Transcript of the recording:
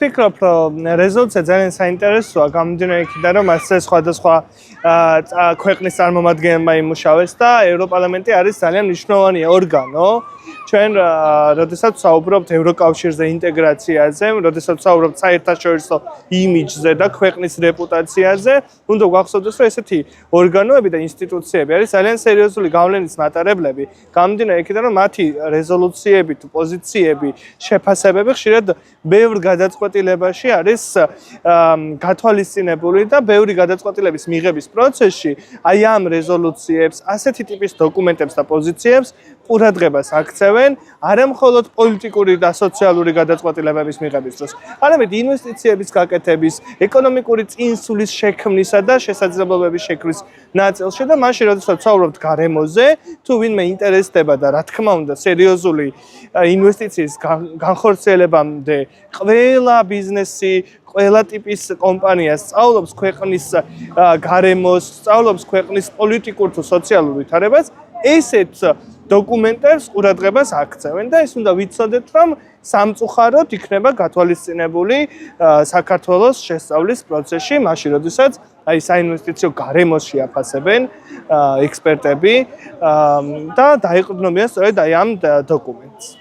ფიქრობ, რომ რეზოლუცია ძალიან საინტერესოა, გამომდინარე იქიდან, რომ ასე სხვადასხვა ქვეყნის წარმომადგენლებმა იმუშავეს და ევროპარლამენტი არის ძალიან მნიშვნელოვანი ორგანო. ჩვენ, როდესაც ვსაუბრობთ ევროკავშირზე, ინტეგრაციაზე, როდესაც ვსაუბრობთ საერთაშორისო იმიჯზე და ქვეყნის რეპუტაციაზე, უნდა გვახსოვდეს, რომ ესეთი ორგანოები და ინსტიტუციები არის ძალიან სერიოზული გავლენის მატარებლები. გამომდინარე იქიდან, რომ მათი რეზოლუციები თუ პოზიციები, შეფასებები ხშირად ბევრ გადაწყვეტილებაში არის გათვალისწინებული და ბევრი გადაწყვეტილების მიღების პროცესში აი ამ რეზოლუციებს, ასეთი ტიპის დოკუმენტებს და პოზიციებს ყურადღებას აქცევენ არა მხოლოდ პოლიტიკური და სოციალური გადაწყვეტილებების მიღების დროს, არამედ ინვესტიციების გაკეთების, ეკონომიკური წინსულის შექმნისა და შესაძლებლობების შექმნის ნაწილში და მაშინ, როდესაც ვსაუბრობთ გარემოზე, თუ ვინმე ინტერესდება და რა თქმა უნდა, სერიოზული ინვესტიციის განხორციელებამდე ყველა ბიზნესი, ყველა ტიპის კომპანია სწავლობს ქვეყნის გარემოს, სწავლობს ქვეყნის პოლიტიკურ თუ სოციალურ ვითარებას, ესეთ დოკუმენტებს ყურადღებას აქცევენ და ეს უნდა ვიცოდეთ, რომ სამწუხაროდ იქნება გათვალისწინებული საქართველოს შესწავლის პროცესში, მაშინ, როდესაც აი საინვესტიციო გარემოს შეაფასებენ ექსპერტები და დაეყრდნობიან სწორედ აი ამ დოკუმენტს.